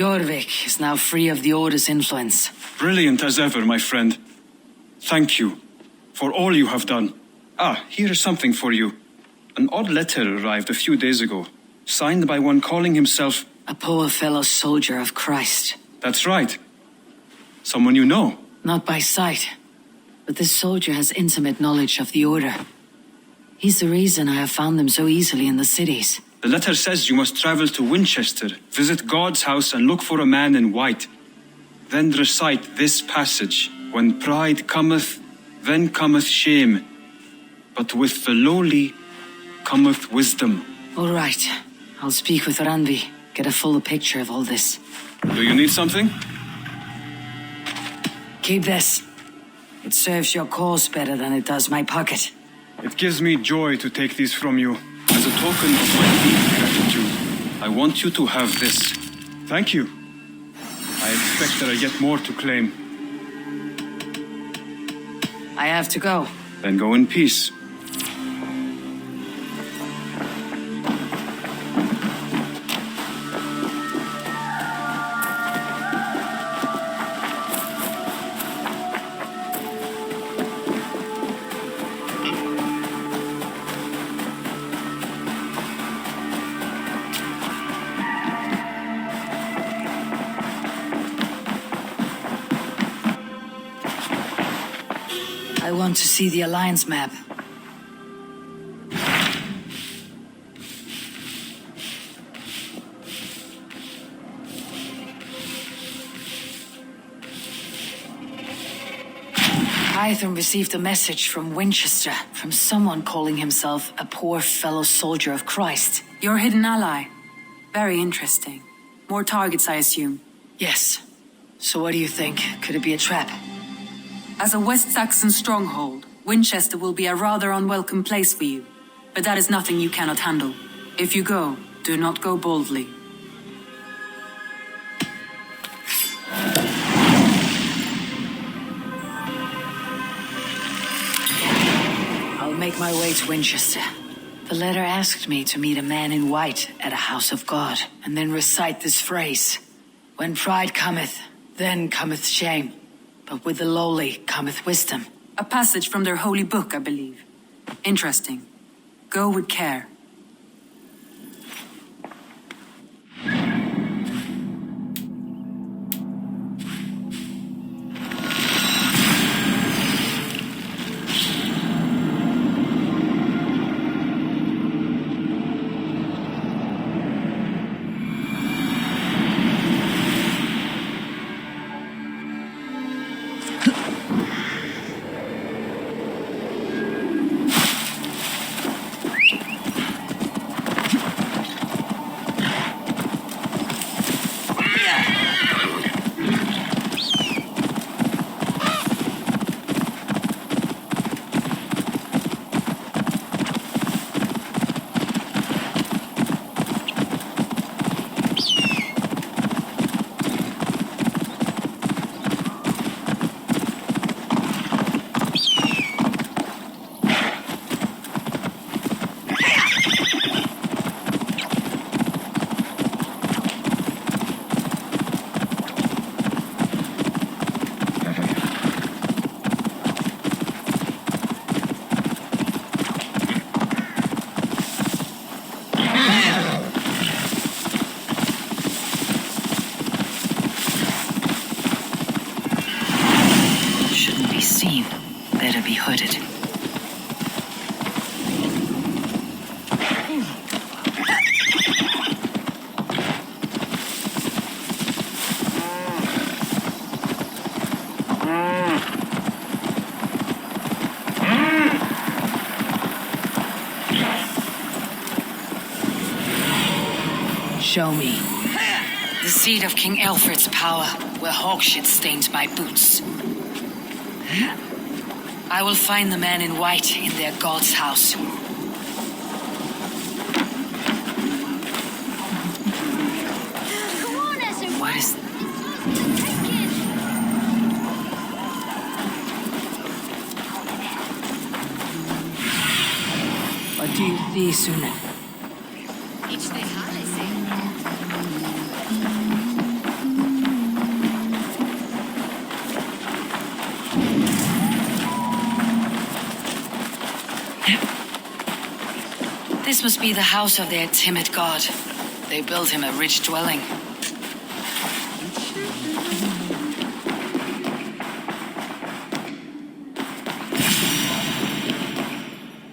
Jorvik is now free of the Order's influence. Brilliant as ever, my friend. Thank you for all you have done. Ah, here is something for you. An odd letter arrived a few days ago, signed by one calling himself... A poor fellow soldier of Christ. That's right. Someone you know. Not by sight, but this soldier has intimate knowledge of the Order. He's the reason I have found them so easily in the cities. The letter says you must travel to Winchester, visit God's house and look for a man in white. Then recite this passage. When pride cometh, then cometh shame. But with the lowly cometh wisdom. All right. I'll speak with Randvi, get a fuller picture of all this. Do you need something? Keep this. It serves your cause better than it does my pocket. It gives me joy to take these from you. As a token of my deep gratitude, I want you to have this. Thank you. I expect there are yet more to claim. I have to go. Then go in peace. I want to see the Alliance map. Hytham received a message from Winchester, from someone calling himself a poor fellow soldier of Christ. Your hidden ally. Very interesting. More targets, I assume. Yes. So what do you think? Could it be a trap? As a West Saxon stronghold, Winchester will be a rather unwelcome place for you. But that is nothing you cannot handle. If you go, do not go boldly. I'll make my way to Winchester. The letter asked me to meet a man in white at a house of God, and then recite this phrase. When pride cometh, then cometh shame. But with the lowly cometh wisdom. A passage from their holy book, I believe. Interesting. Go with care. Seen. Better be hooded. Show me. The seat of King Alfred's power, where hawkshit stained my boots. I will find the man in white in their god's house. What is... What do you see, Sune? This must be the house of their timid god. They built him a rich dwelling.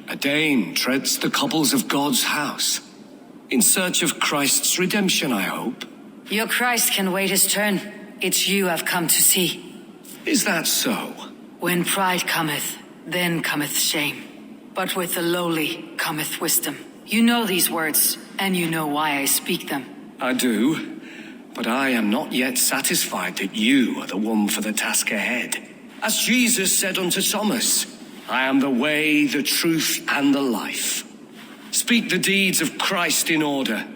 A Dane treads the cobbles of God's house. In search of Christ's redemption, I hope. Your Christ can wait his turn. It's you I've come to see. Is that so? When pride cometh, then cometh shame. But with the lowly cometh wisdom. You know these words, and you know why I speak them. I do, but I am not yet satisfied that you are the one for the task ahead. As Jesus said unto Thomas, I am the way, the truth, and the life. Speak the deeds of Christ in order.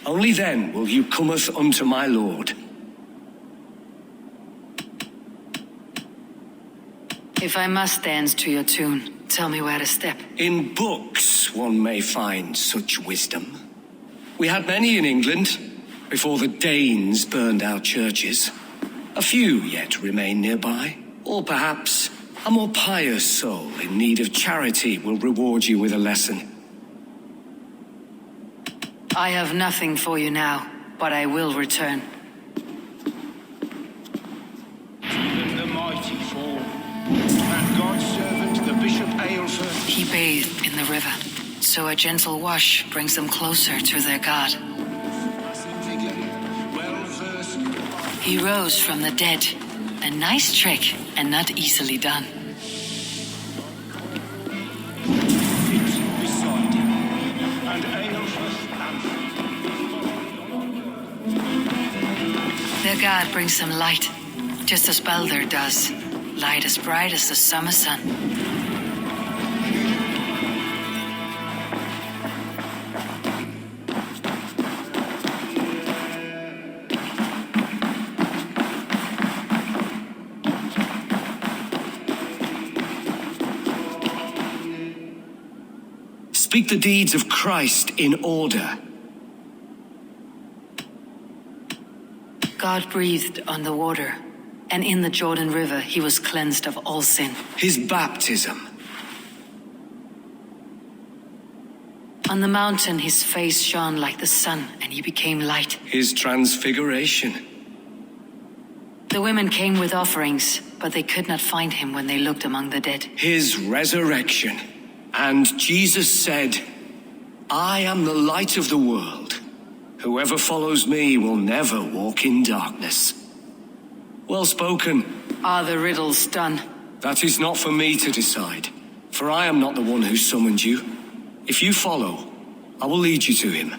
Only then will you cometh unto my Lord. If I must dance to your tune, tell me where to step. In books one may find such wisdom. We had many in England, before the Danes burned our churches. A few yet remain nearby. Or perhaps a more pious soul in need of charity will reward you with a lesson. I have nothing for you now, but I will return. Even the mighty fall. And God's servant, the Bishop Aylford. He bathed in the river, so a gentle wash brings them closer to their God. He rose from the dead. A nice trick, and not easily done. Beside him. And Aylford Their God brings them light, just as Balder does. Light as bright as the summer sun. Speak the deeds of Christ in order. God breathed on the water, and in the Jordan River he was cleansed of all sin. His baptism. On the mountain his face shone like the sun, and he became light. His transfiguration. The women came with offerings, but they could not find him when they looked among the dead. His resurrection. And Jesus said, I am the light of the world. Whoever follows me will never walk in darkness. Well spoken. Are the riddles done? That is not for me to decide, for I am not the one who summoned you. If you follow, I will lead you to him.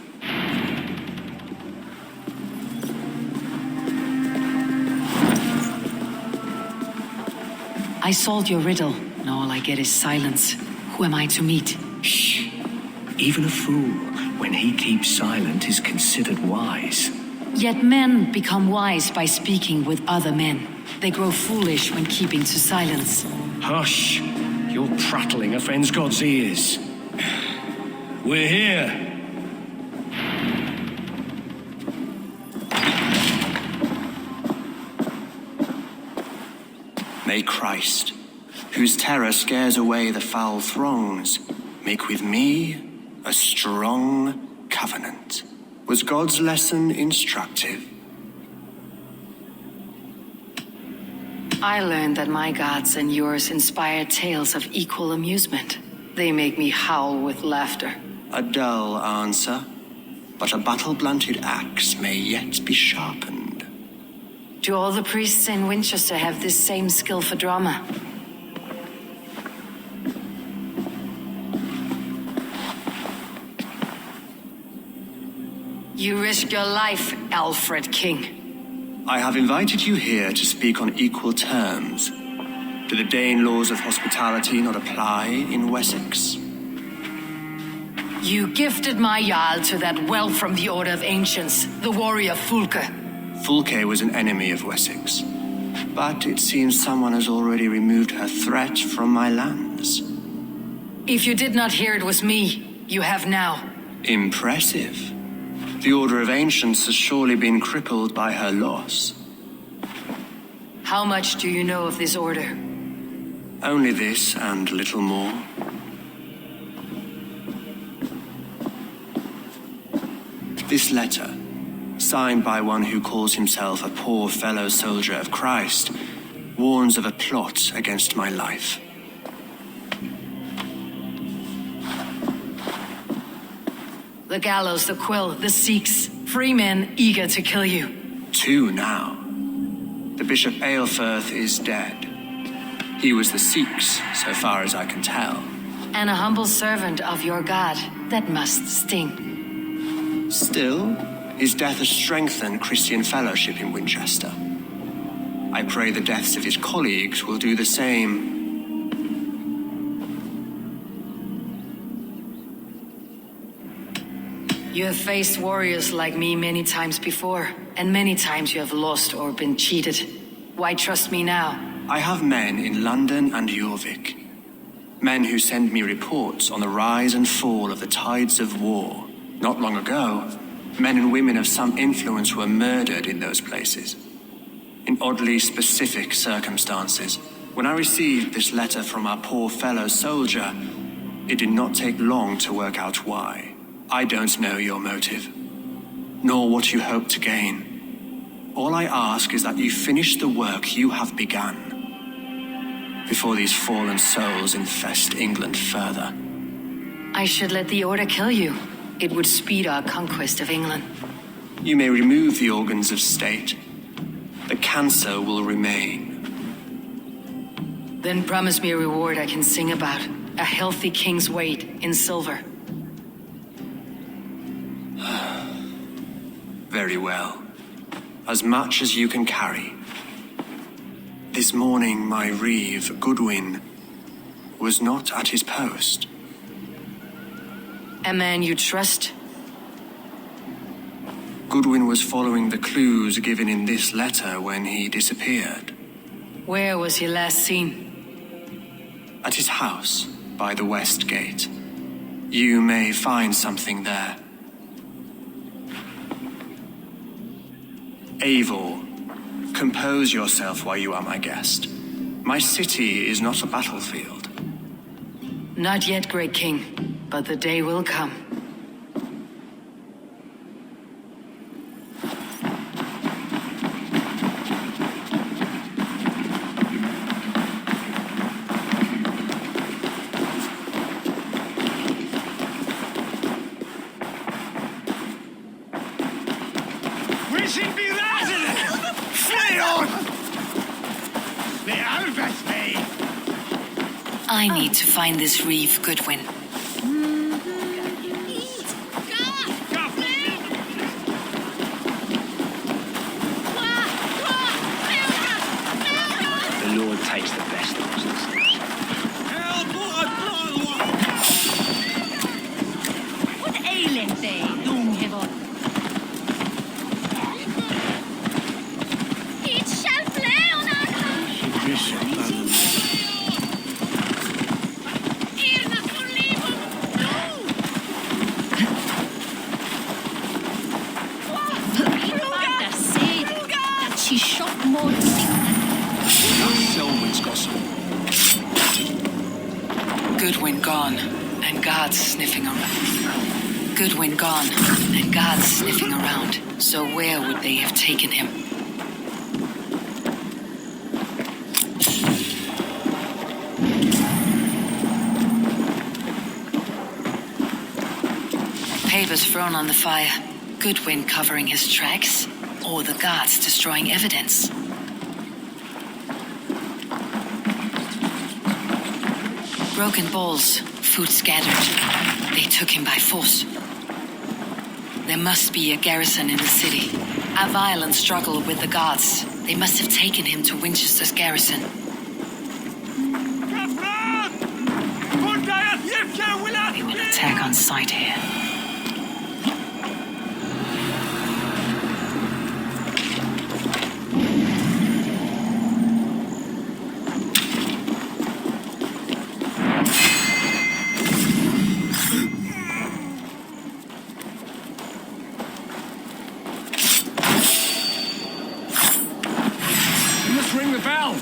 I solved your riddle, and all I get is silence. Who am I to meet? Shh. Even a fool, when he keeps silent, is considered wise. Yet men become wise by speaking with other men. They grow foolish when keeping to silence. Hush! Your prattling offends God's ears. We're here. May Christ, whose terror scares away the foul throngs, make with me a strong covenant. Was God's lesson instructive? I learned that my gods and yours inspire tales of equal amusement. They make me howl with laughter. A dull answer, but a battle-blunted axe may yet be sharpened. Do all the priests in Winchester have this same skill for drama? You risk your life, Alfred King. I have invited you here to speak on equal terms. Do the Dane laws of hospitality not apply in Wessex? You gifted my Jarl to that whelp from the Order of Ancients, the warrior Fulke. Fulke was an enemy of Wessex, but it seems someone has already removed her threat from my lands. If you did not hear it was me, you have now. Impressive. The Order of Ancients has surely been crippled by her loss. How much do you know of this order? Only this and little more. This letter, signed by one who calls himself a poor fellow soldier of Christ, warns of a plot against my life. The gallows, the quill, the Sikhs, free men eager to kill you. 2 now. The Bishop Aelfirth is dead. He was the Sikhs, so far as I can tell. And a humble servant of your god. That must sting. Still, his death has strengthened Christian fellowship in Winchester. I pray the deaths of his colleagues will do the same. You have faced warriors like me many times before, and many times you have lost or been cheated. Why trust me now? I have men in London and Jorvik. Men who send me reports on the rise and fall of the tides of war. Not long ago, men and women of some influence were murdered in those places. In oddly specific circumstances. When I received this letter from our poor fellow soldier, it did not take long to work out why. I don't know your motive, nor what you hope to gain. All I ask is that you finish the work you have begun, before these fallen souls infest England further. I should let the Order kill you. It would speed our conquest of England. You may remove the organs of state. The cancer will remain. Then promise me a reward I can sing about. A healthy king's weight in silver. Very well. As much as you can carry. This morning, my reeve, Goodwin, was not at his post. A man you trust? Goodwin was following the clues given in this letter when he disappeared. Where was he last seen? At his house, by the west gate. You may find something there. Eivor, compose yourself while you are my guest. My city is not a battlefield. Not yet, great king, but the day will come. I need to find this reeve, Goodwin. The Lord takes the best of us. What aileth thee, young Hivon? It shall play on our she shot more Selwyn's got some. Goodwin gone, and guards sniffing around. Goodwin gone, and guards sniffing around. So where would they have taken him? Papers thrown on the fire. Goodwin covering his tracks, or the guards destroying evidence. Broken bowls, food scattered. They took him by force. There must be a garrison in the city. A violent struggle with the guards. They must have taken him to Winchester's garrison. We will attack on sight here. Ring the bell!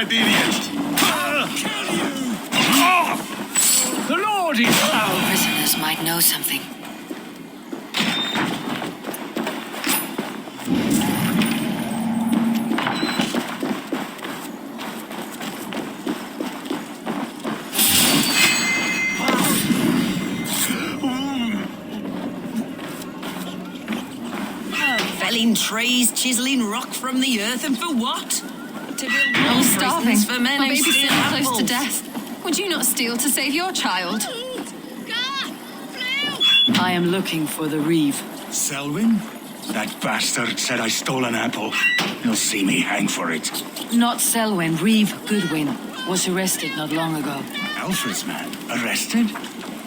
giant idiot! The Lord is Our prisoners might know something. Felling trees, chiseling rock from the earth, and for what? To build I'm more starving. prisons for men My who baby's steal sitting close to apples. death. Would you not steal to save your child? I am looking for the Reeve. Selwyn? That bastard said I stole an apple. He'll see me hang for it. Not Selwyn, Reeve Goodwin was arrested not long ago. Alfred's man? Arrested?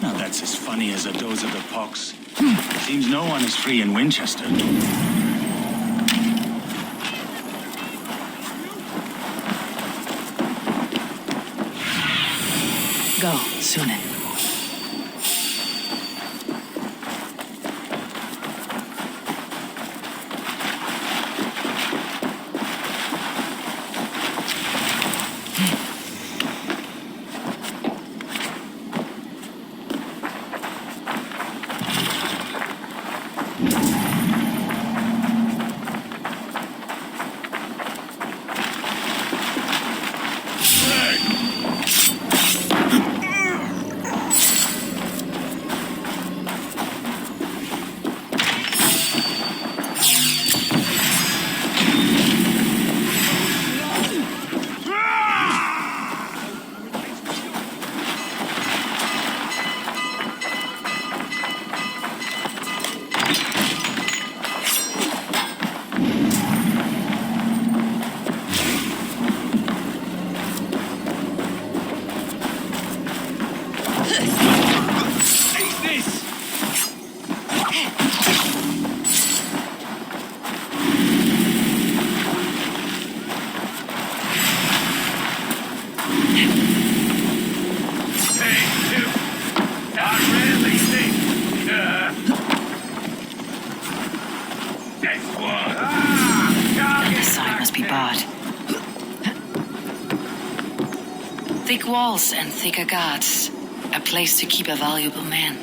Now that's as funny as a dose of the pox. Seems no one is free in Winchester. Go, Sunan. Thick walls and thicker guards. A place to keep a valuable man.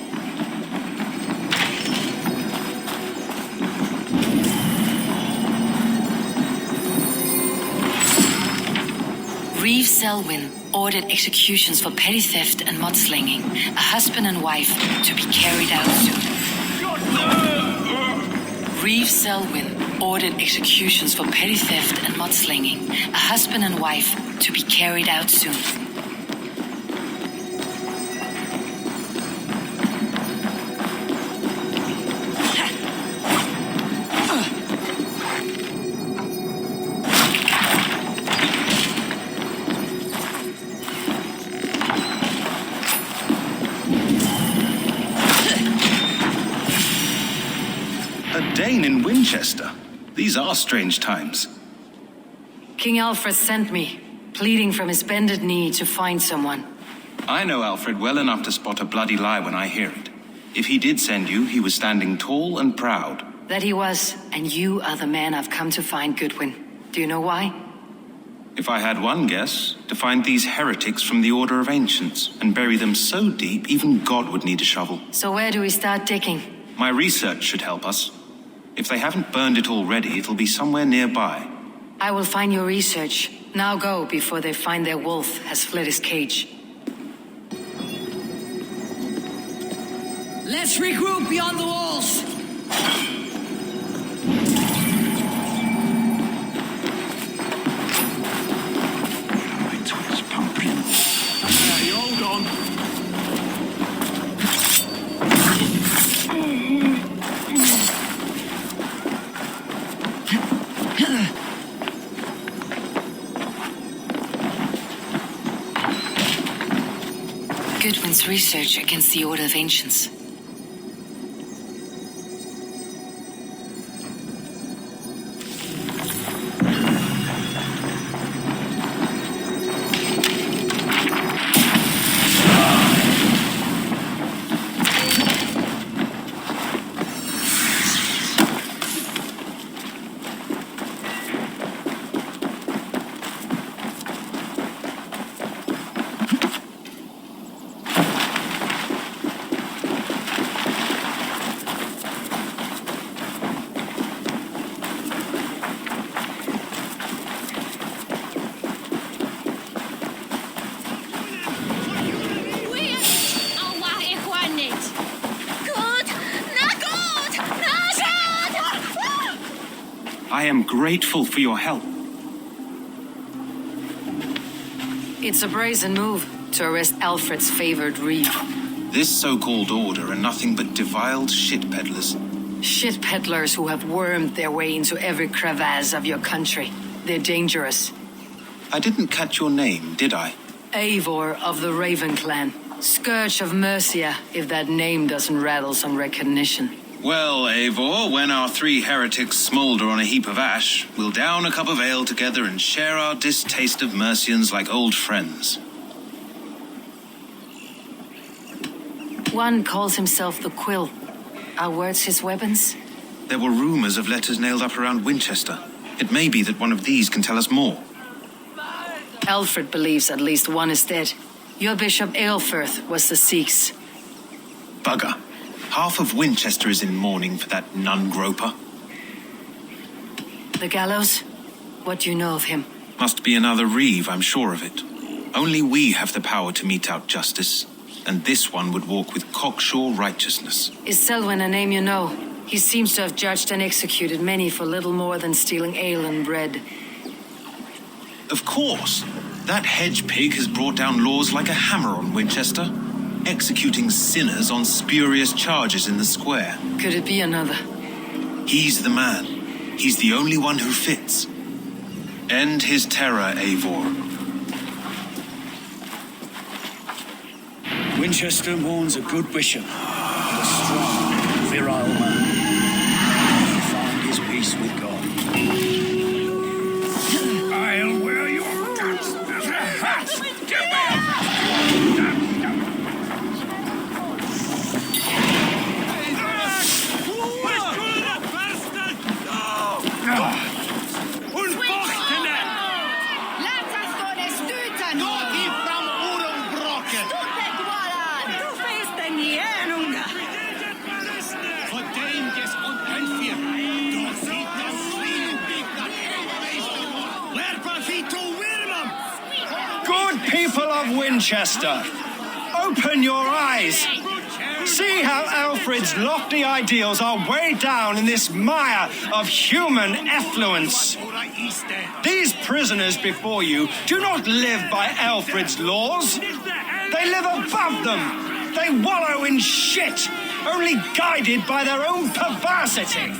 Reeve Selwyn ordered executions for petty theft and mudslinging. A husband and wife to be carried out soon. Reeve Selwyn ordered executions for petty theft and mudslinging. A husband and wife to be carried out soon. A Dane in Winchester. These are strange times. King Alfred sent me, pleading from his bended knee to find someone. I know Alfred well enough to spot a bloody lie when I hear it. If he did send you, he was standing tall and proud. That he was, and you are the man I've come to find, Goodwin. Do you know why? If I had one guess, to find these heretics from the Order of Ancients and bury them so deep, even God would need a shovel. So where do we start digging? My research should help us. If they haven't burned it already, it'll be somewhere nearby. I will find your research. Now go before they find their wolf has fled his cage. Let's regroup beyond the walls. It's pumpkin. Hey, hold on. Goodwin's research against the Order of Ancients. I am grateful for your help. It's a brazen move to arrest Alfred's favored reeve. This so-called order are nothing but deviled shit peddlers. Shit peddlers who have wormed their way into every crevasse of your country. They're dangerous. I didn't catch your name, did I? Eivor of the Raven Clan. Scourge of Mercia, if that name doesn't rattle some recognition. Well, Eivor, when our three heretics smoulder on a heap of ash, we'll down a cup of ale together and share our distaste of Mercians like old friends. One calls himself the Quill. Are words his weapons? There were rumors of letters nailed up around Winchester. It may be that one of these can tell us more. Alfred believes at least one is dead. Your Bishop Aelfirth was the Sikhs. Bugger. Half of Winchester is in mourning for that nun-groper. The gallows? What do you know of him? Must be another reeve, I'm sure of it. Only we have the power to mete out justice, and this one would walk with cocksure righteousness. Is Selwyn a name you know? He seems to have judged and executed many for little more than stealing ale and bread. Of course. That hedge pig has brought down laws like a hammer on Winchester, executing sinners on spurious charges in the square. Could it be another? He's the man. He's the only one who fits. End his terror, Eivor. Winchester mourns a good bishop, and a strong, virile man. He found his peace with God. I'll wear your guts as a hat! Get Good people of Winchester, open your eyes. See how Alfred's lofty ideals are weighed down in this mire of human effluence. These prisoners before you do not live by Alfred's laws. They live above them. They wallow in shit, only guided by their own perversity.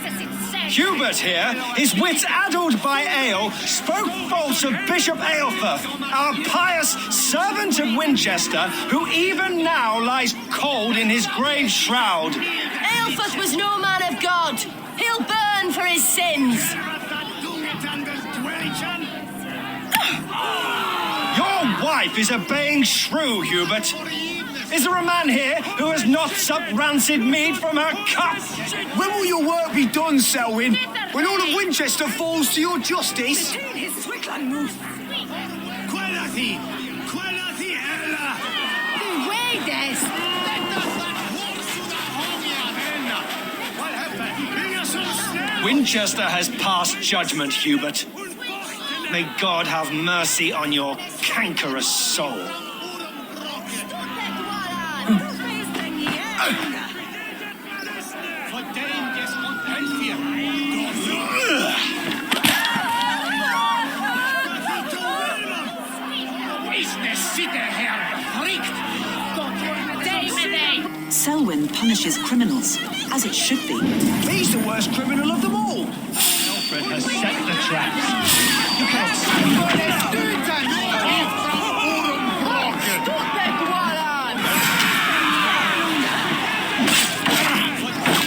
Hubert here, his wits addled by ale, spoke false of Bishop Aelfirth, our pious servant of Winchester, who even now lies cold in his grave shroud. Aelfirth was no man of God. He'll burn for his sins. Your wife is a baying shrew, Hubert. Is there a man here who has not supped rancid mead from her cup? When will your work be done, Selwyn? When all of Winchester falls to your justice? Winchester has passed judgment, Hubert. May God have mercy on your cankerous soul. Selwyn punishes criminals, as it should be. He's the worst criminal of them all. Alfred has set the traps. You cannot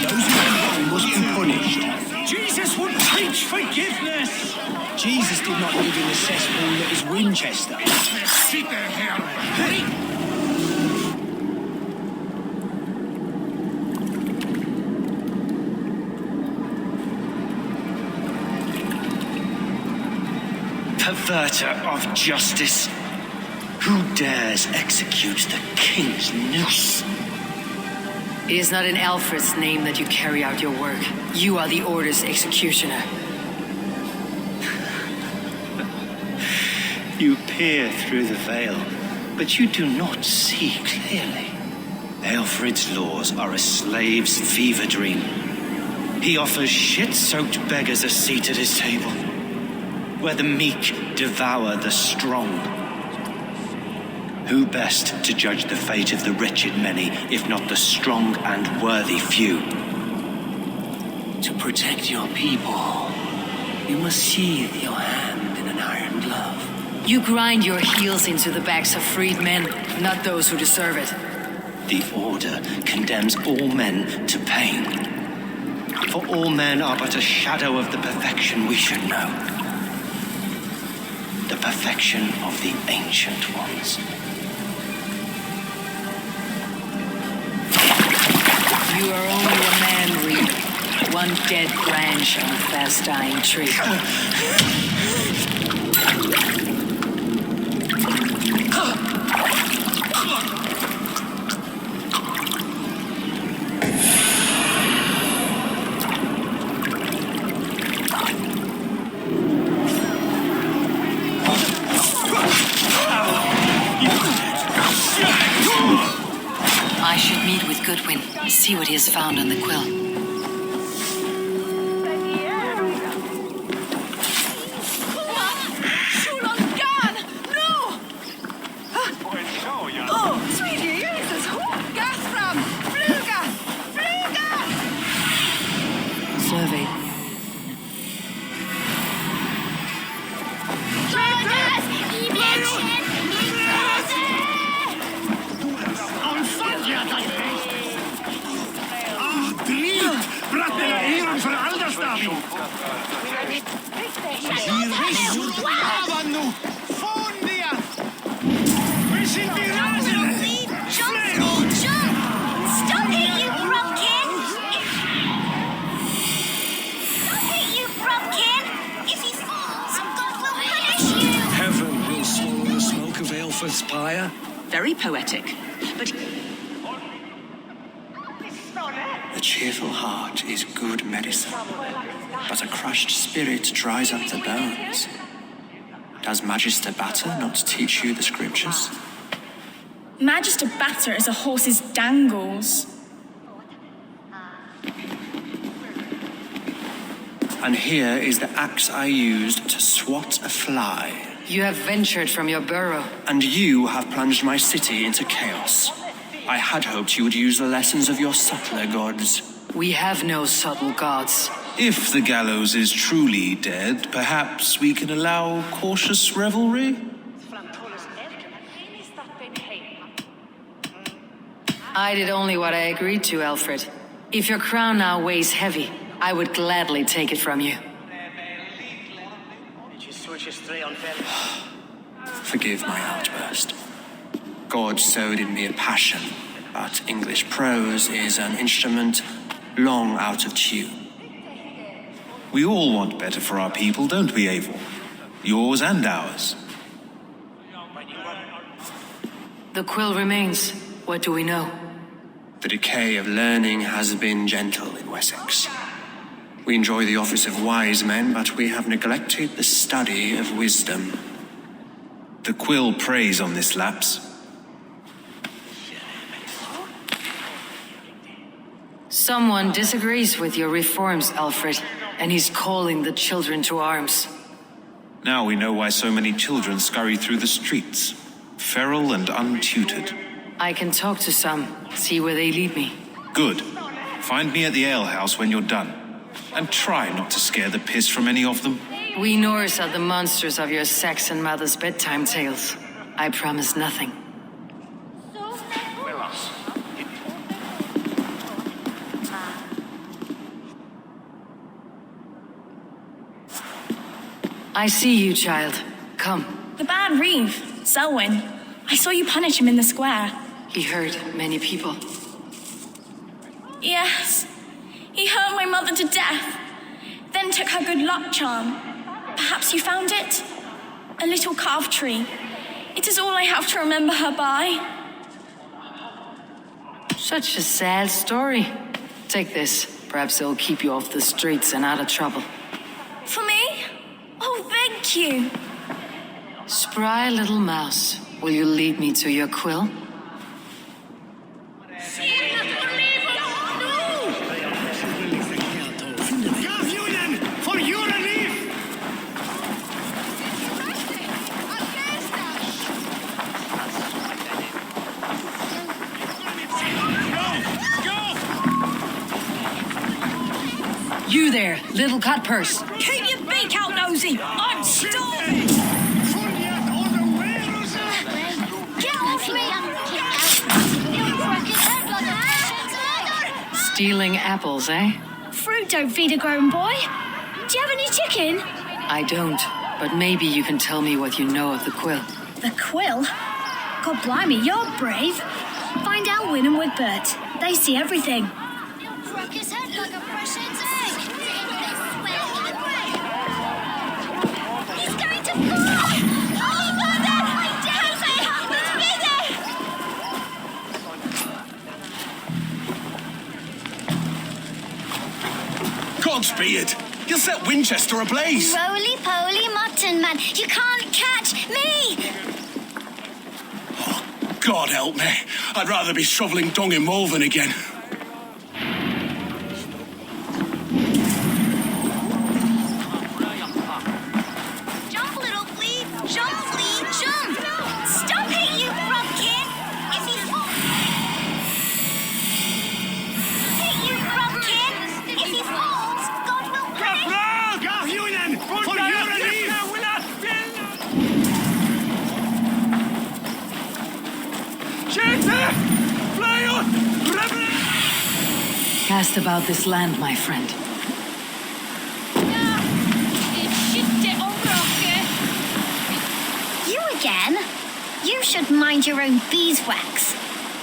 Those who wrong must be punished. Jesus would preach forgiveness. Jesus did not live in the cesspool that is Winchester. Perverter of justice. Who dares execute the king's noose? It is not in Alfred's name that you carry out your work. You are the order's executioner. You peer through the veil, but you do not see clearly. Alfred's laws are a slave's fever dream. He offers shit-soaked beggars a seat at his table, where the meek devour the strong. Who best to judge the fate of the wretched many, if not the strong and worthy few? To protect your people, you must sheathe your hand in an iron glove. You grind your heels into the backs of freed men, not those who deserve it. The Order condemns all men to pain. For all men are but a shadow of the perfection we should know. The perfection of the Ancient Ones. You are only a man, Reed. One dead branch on a fast-dying tree. I should meet with Goodwin, see what he has found on the quill. Survey. Spire. Very poetic, but... A cheerful heart is good medicine, but a crushed spirit dries up the bones. Does Magister Batter not teach you the scriptures? Magister Batter is a horse's dangles. And here is the axe I used to swat a fly. You have ventured from your burrow. And you have plunged my city into chaos. I had hoped you would use the lessons of your subtler gods. We have no subtle gods. If the gallows is truly dead, perhaps we can allow cautious revelry? I did only what I agreed to, Alfred. If your crown now weighs heavy, I would gladly take it from you. Forgive my outburst. God sowed in me a passion, but English prose is an instrument long out of tune. We all want better for our people, don't we, Eivor? Yours and ours. The quill remains. What do we know? The decay of learning has been gentle in Wessex. We enjoy the office of wise men, but we have neglected the study of wisdom. The quill preys on this lapse. Someone disagrees with your reforms, Alfred, and he's calling the children to arms. Now we know why so many children scurry through the streets, feral and untutored. I can talk to some, see where they lead me. Good. Find me at the alehouse when you're done. And try not to scare the piss from any of them. We Norse are the monsters of your Saxon mother's bedtime tales. I promise nothing. I see you, child. Come. The bad Reeve, Selwyn. I saw you punish him in the square. He hurt many people. Yes. He hurt my mother to death. Then took her good luck charm. Perhaps you found it? A little carved tree. It is all I have to remember her by. Such a sad story. Take this. Perhaps it'll keep you off the streets and out of trouble. For me? Oh, thank you. Spry little mouse, will you lead me to your quill? there, little cat purse. Keep your beak out, nosy! I'm starving! Get off me! Stealing apples, eh? Fruit don't feed a grown boy. Do you have any chicken? I don't, but maybe you can tell me what you know of the quill. The quill? God blimey, you're brave. Find Elwyn and Wigbert. They see everything. Crack his head like a fresh egg. He's going to fall! Oh, Mother! Help me! He's busy! Godspeed! You set Winchester ablaze! Roly-poly mutton man, you can't catch me! God help me. I'd rather be shoveling dung in Malvern again. Jump, little flea! Jump, flea! Jump! Stop it, you frog kid! If he falls... Hit you, frog kid! If he falls, God will punish... Cast about this land, my friend. You again? You should mind your own beeswax.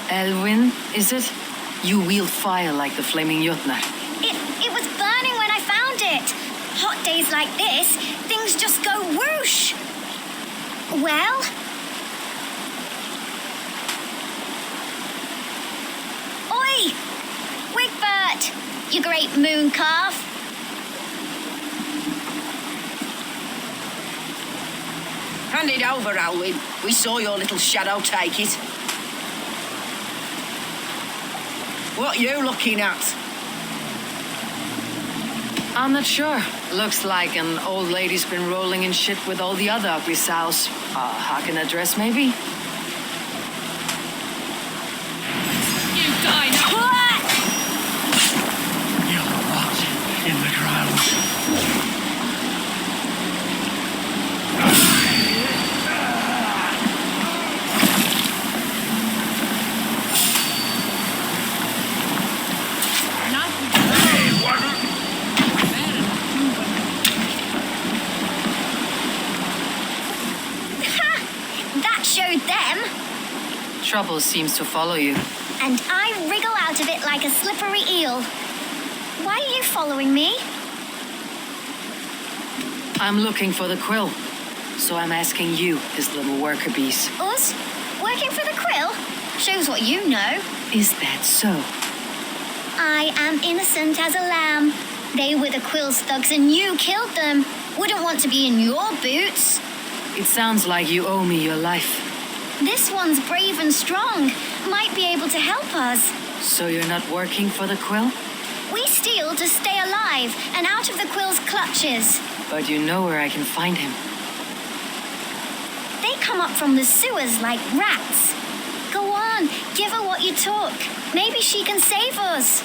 Elwyn, is it? You wield fire like the flaming Jotnar. It was burning when I found it. Hot days like this, things just go whoosh. Well... Oi! Wigbert! You great moon calf! Hand it over, Alwyn. We saw your little shadow take it. What are you looking at? I'm not sure. Looks like an old lady's been rolling in shit with all the other ugly sows. How can I dress, maybe? You die now! You're rot in the ground. That showed them. Trouble seems to follow you. And I wriggle out of it like a slippery eel. Why are you following me? I'm looking for the quill. So I'm asking you, his little worker bees. Us? Working for the quill? Shows what you know. Is that so? I am innocent as a lamb. They were the quill's thugs and you killed them. Wouldn't want to be in your boots. It sounds like you owe me your life. This one's brave and strong. Might be able to help us. So you're not working for the quill? We steal to stay alive and out of the quill's clutches. But you know where I can find him. They come up from the sewers like rats. Go on, give her what you took. Maybe she can save us.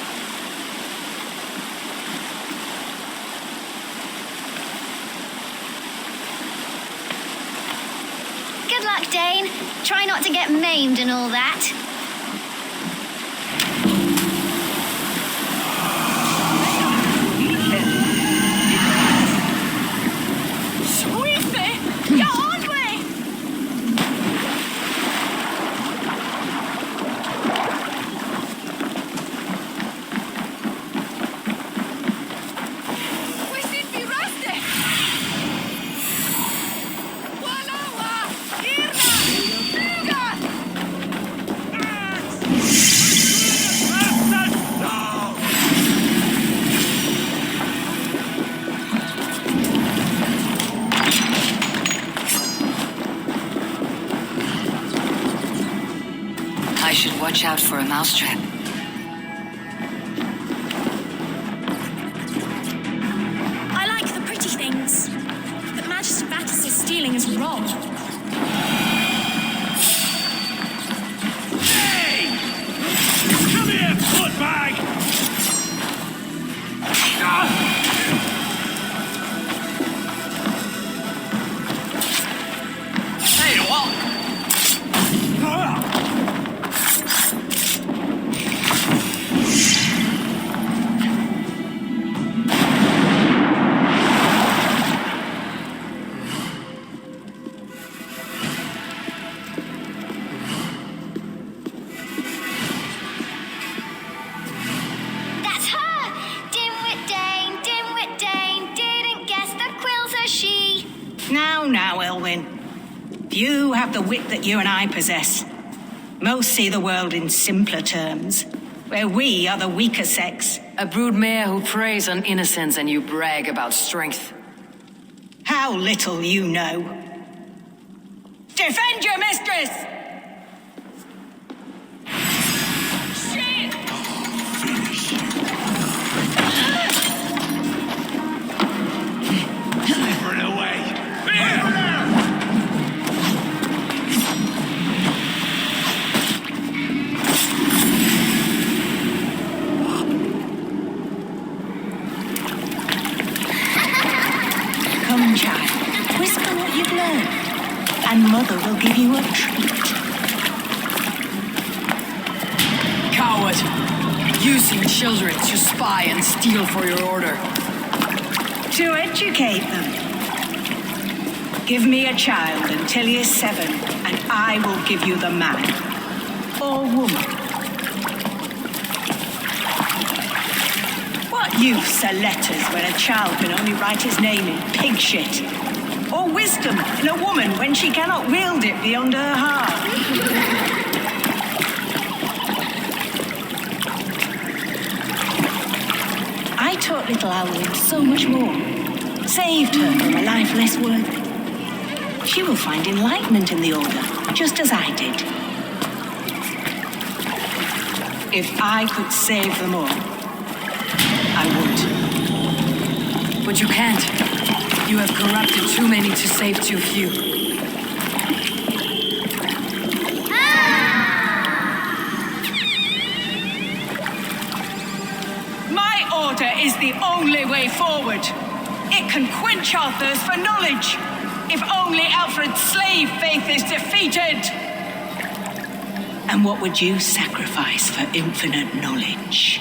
Good luck, Dane. Try not to get maimed and all that. Sweetie! Get on me! We should be rusty! Walawa! Irna! I should watch out for a mousetrap. I like the pretty things, but Magister Battis's stealing is wrong. Hey! Come here, footbag! now, Elwyn. Few have the wit that you and I possess. Most see the world in simpler terms, where we are the weaker sex. A broodmare who preys on innocence and you brag about strength. How little you know. Defend your mistress! Run away! Come, child. Whisper what you've learned, and Mother will give you a treat. Coward! Using children to spy and steal for your order. To educate them. Give me a child until he is 7, and I will give you the man. Or woman. What use are letters when a child can only write his name in pig shit? Or wisdom in a woman when she cannot wield it beyond her heart? I taught little Elwyn so much more. Saved her from a life less worthy. She will find enlightenment in the Order, just as I did. If I could save them all, I would. But you can't. You have corrupted too many to save too few. My order is the only way forward. It can quench our thirst for knowledge. If only Alfred's slave faith is defeated. And what would you sacrifice for infinite knowledge?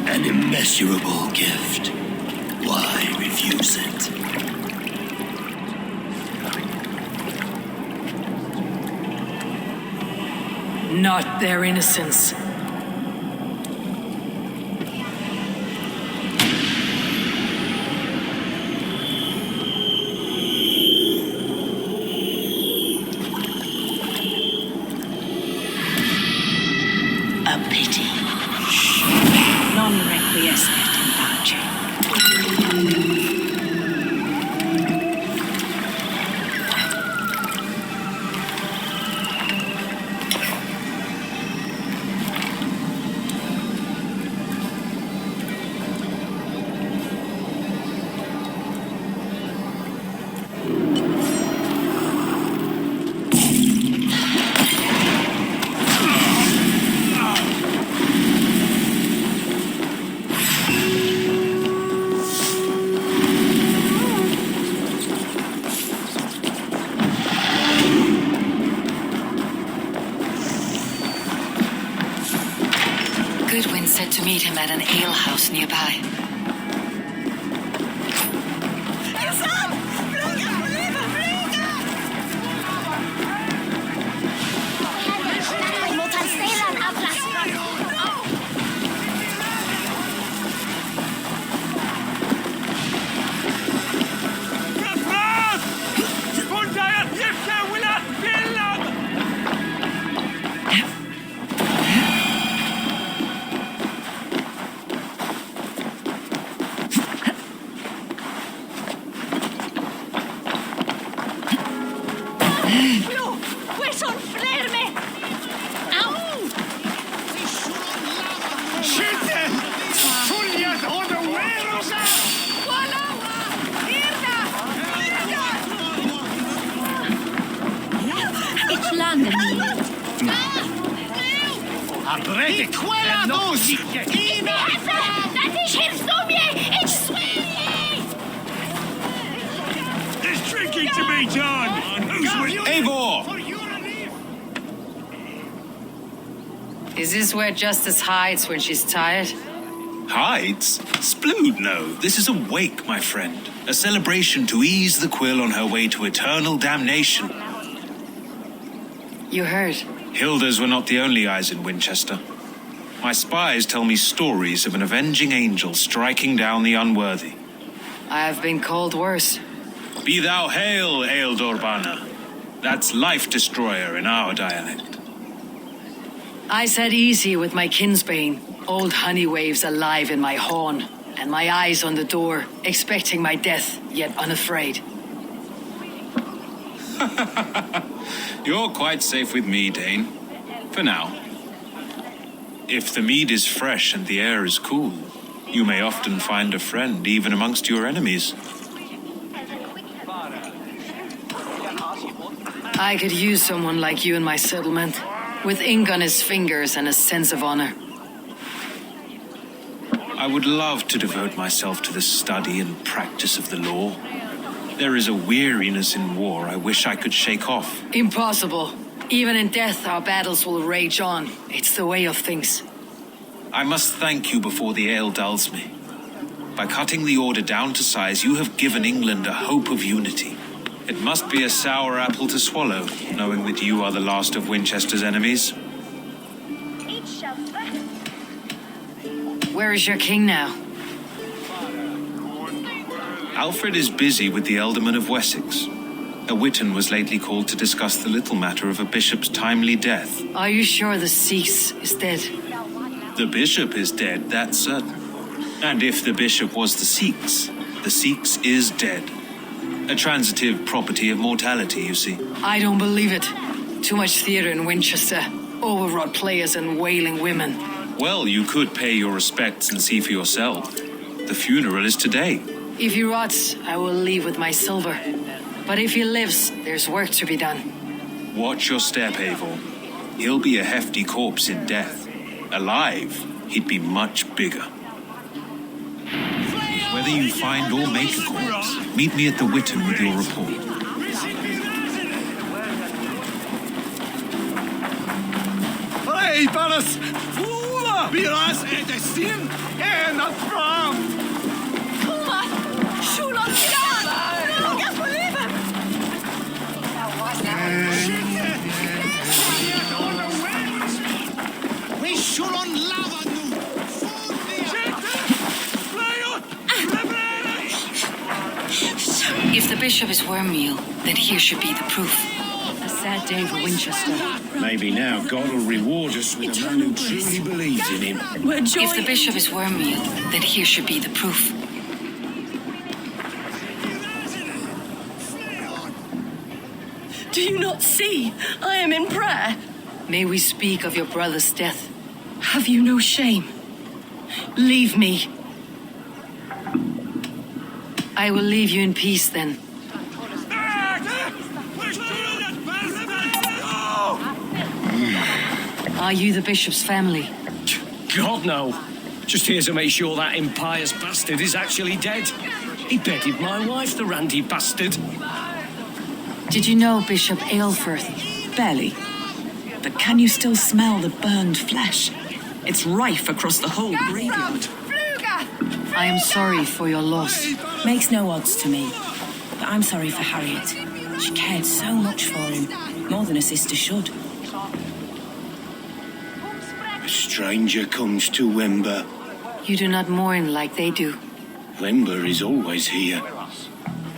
An immeasurable gift. Why refuse it? Not their innocence. A pity. Non requiescat in pace. Goodwin said to meet him at an alehouse nearby. There's drinking to be done! Eivor! Is this where Justice hides when she's tired? Hides? Splood, no. This is a wake, my friend. A celebration to ease the quill on her way to eternal damnation. You heard. Hilda's were not the only eyes in Winchester. My spies tell me stories of an avenging angel striking down the unworthy. I have been called worse. Be thou hail, Ealdor Bana. That's life destroyer in our dialect. I sat easy with my kinsbane, old honey waves alive in my horn, and my eyes on the door, expecting my death, yet unafraid. You're quite safe with me, Dane. For now. If the mead is fresh and the air is cool, you may often find a friend even amongst your enemies. I could use someone like you in my settlement, with ink on his fingers and a sense of honor. I would love to devote myself to the study and practice of the law. There is a weariness in war I wish I could shake off. Impossible. Even in death, our battles will rage on. It's the way of things. I must thank you before the ale dulls me. By cutting the order down to size, you have given England a hope of unity. It must be a sour apple to swallow, knowing that you are the last of Winchester's enemies. Where is your king now? Alfred is busy with the Ealdorman of Wessex. A witan was lately called to discuss the little matter of a bishop's timely death. Are you sure the Cease is dead? The bishop is dead, that's certain. And if the bishop was the Cease is dead. A transitive property of mortality, you see. I don't believe it. Too much theater in Winchester. Overwrought players and wailing women. Well, you could pay your respects and see for yourself. The funeral is today. If he rots, I will leave with my silver. But if he lives, there's work to be done. Watch your step, Eivor. He'll be a hefty corpse in death. Alive, he'd be much bigger. Whether you find or make a corpse, meet me at the Witan with your report. Hey, Paris! Fula! Vi ras etter sin en av fram! Puma! Skjulon Tiran! Lager på livet! Vi skjulon lava nu! If the bishop is wormmeal, then here should be the proof. A sad day for Winchester. Maybe now God will reward us with a man who truly believes in him. If the bishop is wormmeal, then here should be the proof. Do you not see? I am in prayer. May we speak of your brother's death. Have you no shame? Leave me. I will leave you in peace then. Are you the bishop's family? God, no. Just here to make sure that impious bastard is actually dead. He bedded my wife, the randy bastard. Did you know Bishop Aelfirth? Barely. But can you still smell the burned flesh? It's rife across the whole graveyard. I am sorry for your loss. Makes no odds to me. But I'm sorry for Harriet. She cared so much for him. More than a sister should. A stranger comes to Wember. You do not mourn like they do. Wember is always here,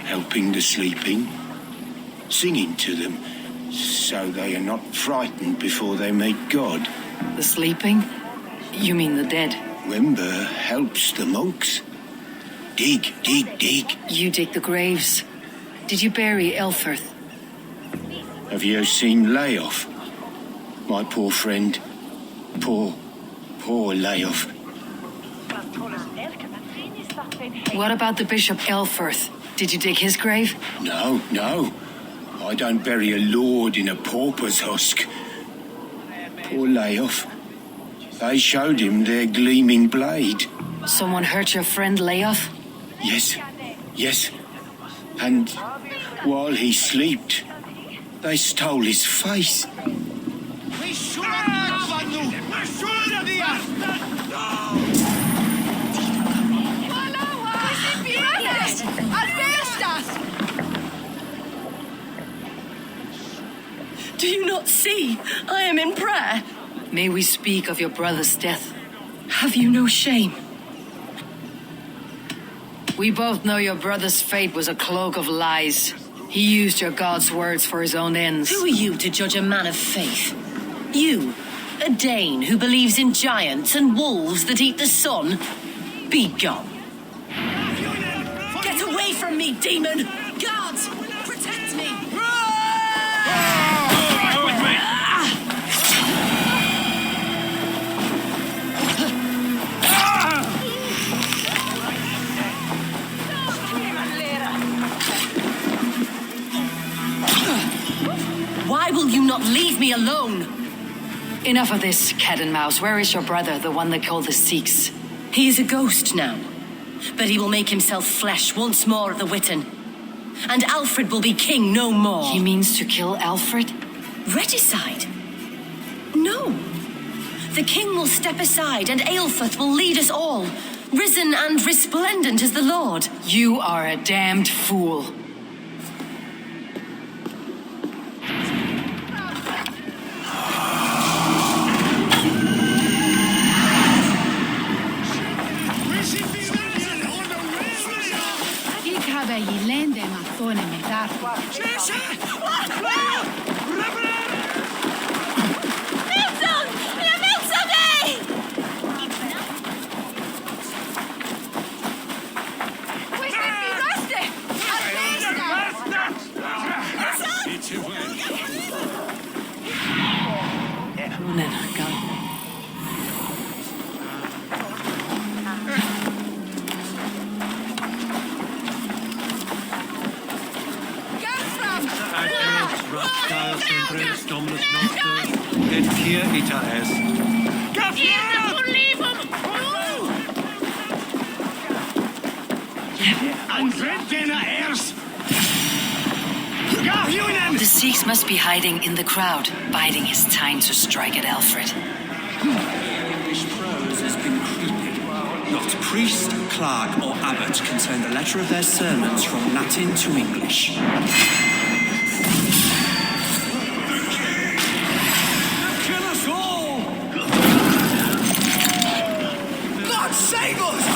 helping the sleeping, singing to them, so they are not frightened before they meet God. The sleeping? You mean the dead? Wember helps the monks. Dig, dig, dig. You dig the graves. Did you bury Aelfirth? Have you seen Layoff? My poor friend. Poor Layoff. What about the Bishop Aelfirth? Did you dig his grave? No. I don't bury a lord in a pauper's husk. Poor Layoff. They showed him their gleaming blade. Someone hurt your friend Layoff? Yes. And while he slept, they stole his face. Do you not see? I am in prayer. May we speak of your brother's death? Have you no shame? We both know your brother's fate was a cloak of lies. He used your God's words for his own ends. Who are you to judge a man of faith? You, a Dane who believes in giants and wolves that eat the sun? Be gone. Get away from me, demon! Guards, protect me! Why will you not leave me alone? Enough of this, cat and mouse. Where is your brother, the one they call the Sikhs? He is a ghost now, but he will make himself flesh once more at the Witten. And Alfred will be king no more. He means to kill Alfred? Regicide? No. The king will step aside and Aelfrith will lead us all, risen and resplendent as the Lord. You are a damned fool. The Sikhs must be hiding in the crowd, biding his time to strike at Alfred. English prose has been creeping. Not priest, clerk, or abbot can turn the letter of their sermons from Latin to English. Kill us all! God save us!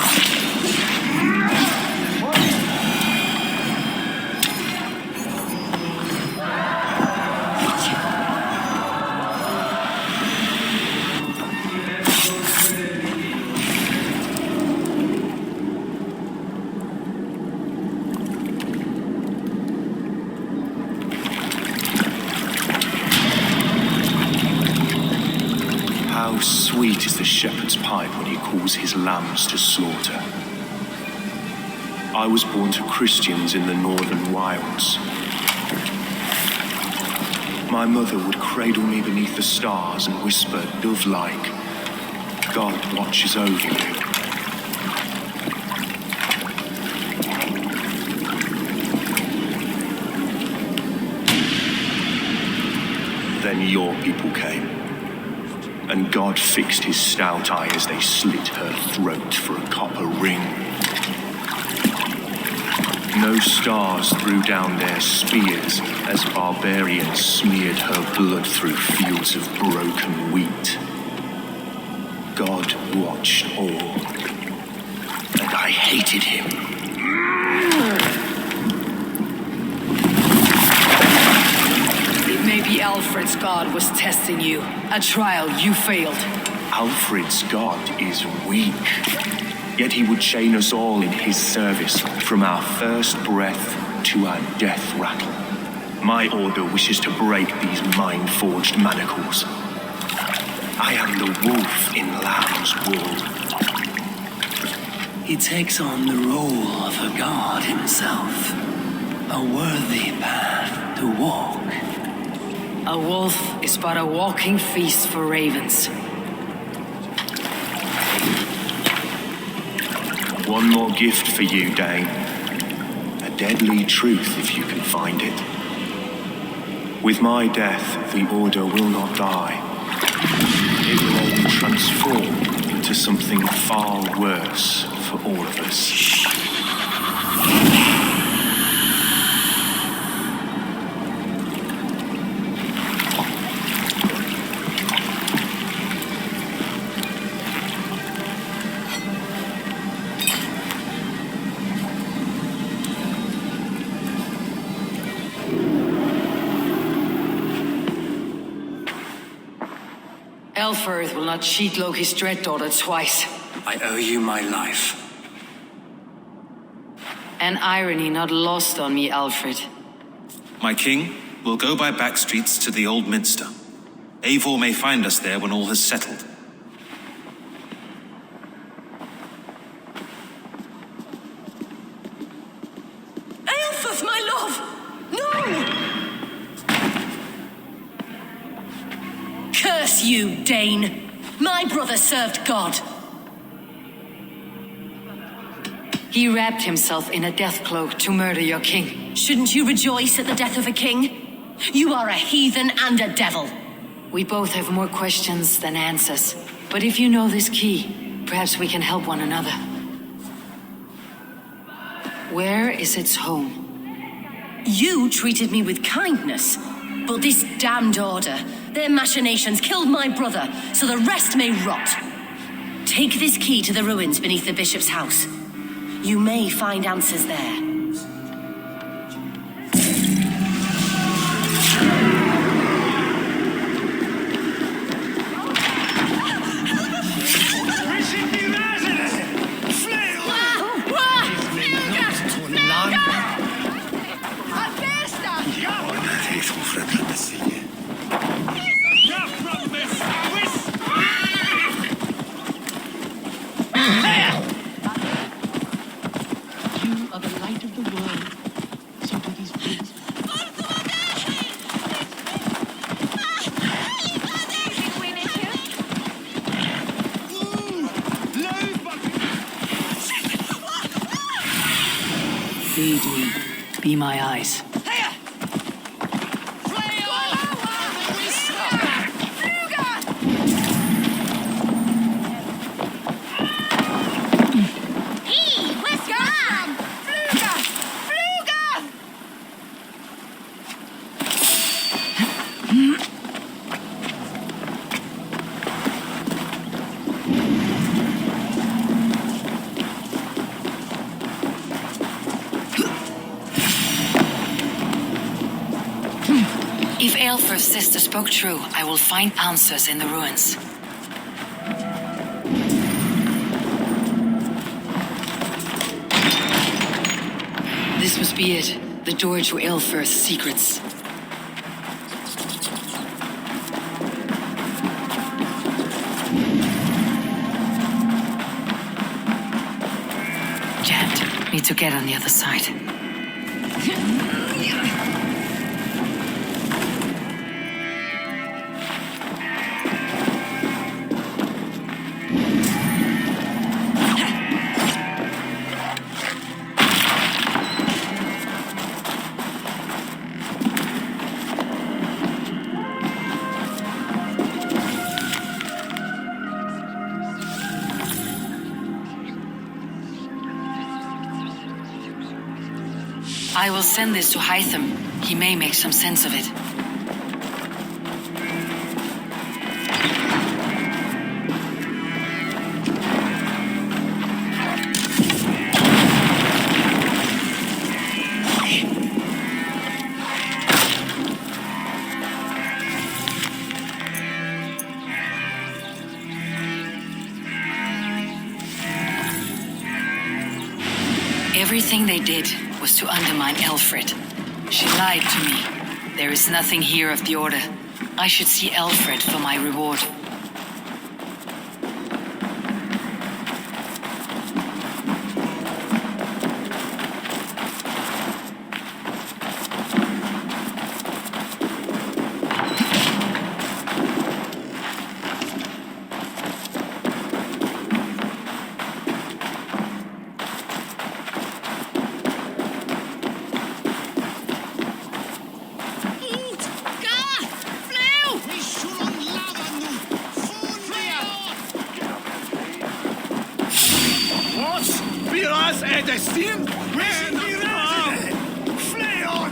How sweet is the shepherd's pipe when he calls his lambs to slaughter. I was born to Christians in the northern wilds. My mother would cradle me beneath the stars and whisper, dove-like, God watches over you. Then your people came. And God fixed his stout eye as they slit her throat for a copper ring. No stars threw down their spears as barbarians smeared her blood through fields of broken wheat. God watched all, and I hated him. Maybe Alfred's God was testing you. A trial you failed. Alfred's God is weak. Yet he would chain us all in his service, from our first breath to our death rattle. My order wishes to break these mind-forged manacles. I am the wolf in lamb's wool. He takes on the role of a god himself. A worthy path to walk. A wolf is but a walking feast for ravens. One more gift for you, Dane. A deadly truth if you can find it. With my death, the Order will not die. It will only transform into something far worse for all of us. Elfirth will not cheat Loki's dread daughter twice. I owe you my life. An irony not lost on me, Alfred. My king will go by back streets to the Old Minster. Eivor may find us there when all has settled. Aelfirth, my love! No! Curse you, Dane! My brother served God. He wrapped himself in a death cloak to murder your king. Shouldn't you rejoice at the death of a king? You are a heathen and a devil. We both have more questions than answers. But if you know this key, perhaps we can help one another. Where is its home? You treated me with kindness, but this damned order, their machinations killed my brother, so the rest may rot. Take this key to the ruins beneath the bishop's house. You may find answers there. Lead me. Be my eyes. If Aelfirth's sister spoke true, I will find answers in the ruins. This must be it. The door to Aelfirth's secrets. Jammed. Need to get on the other side. I will send this to Hytham. He may make some sense of it. Everything they did was to undermine Elfred. She lied to me. There is nothing here of the Order. I should see Elfred for my reward. Destin? Flee on!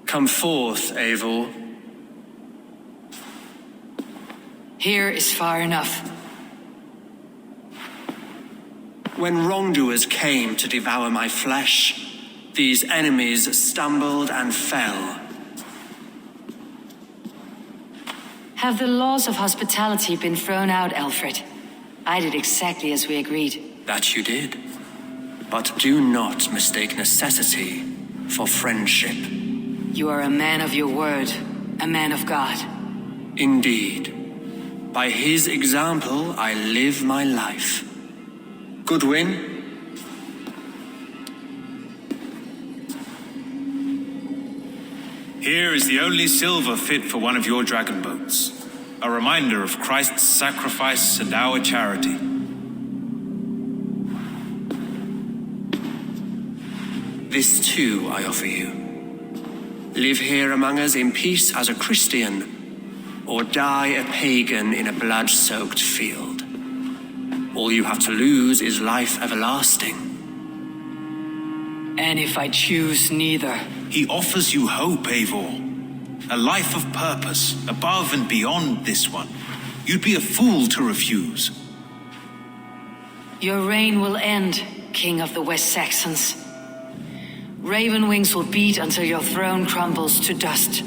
Come forth, Eivor. Here is far enough. When wrongdoers came to devour my flesh, these enemies stumbled and fell. Have the laws of hospitality been thrown out, Alfred? I did exactly as we agreed. That you did. But do not mistake necessity for friendship. You are a man of your word, a man of God. Indeed. By his example, I live my life. Goodwin? Here is the only silver fit for one of your dragon boats. A reminder of Christ's sacrifice and our charity. This too I offer you. Live here among us in peace as a Christian, or die a pagan in a blood-soaked field. All you have to lose is life everlasting. And if I choose neither? He offers you hope, Eivor. A life of purpose, above and beyond this one. You'd be a fool to refuse. Your reign will end, King of the West Saxons. Raven wings will beat until your throne crumbles to dust.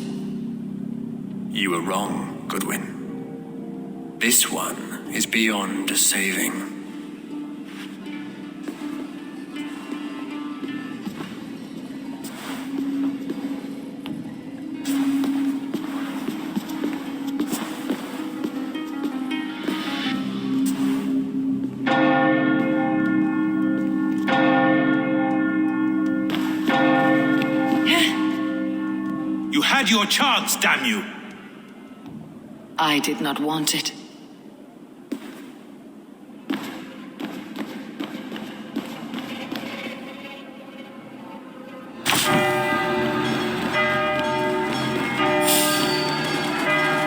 You were wrong, Goodwin. This one is beyond saving. Had your chance, damn you! I did not want it.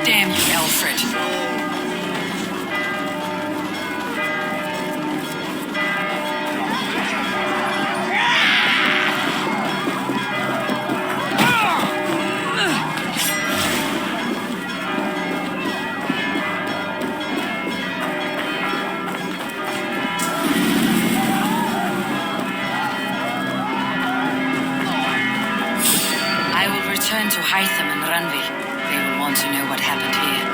Damn you, Alfred. To Hytham and Randvi. They will want to know what happened here.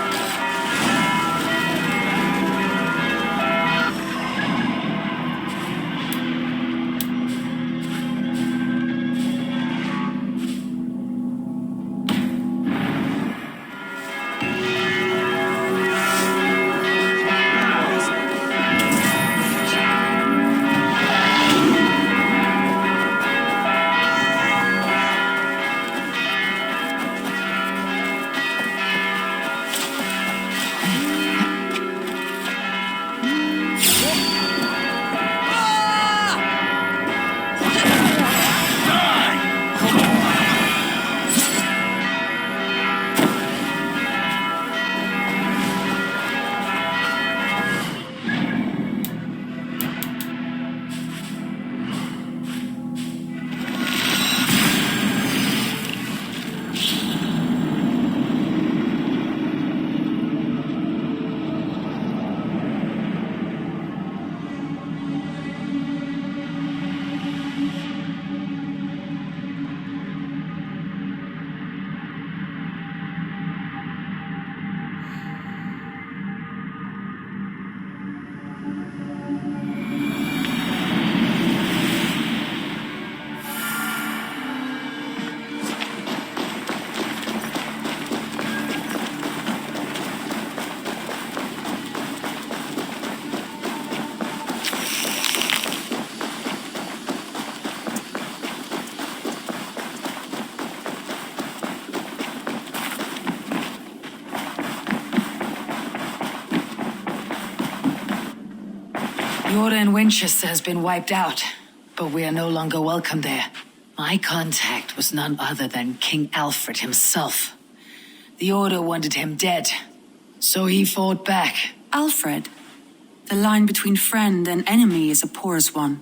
The order in Winchester has been wiped out, but we are no longer welcome there. My contact was none other than King Alfred himself. The order wanted him dead, so he fought back. Alfred, the line between friend and enemy is a porous one.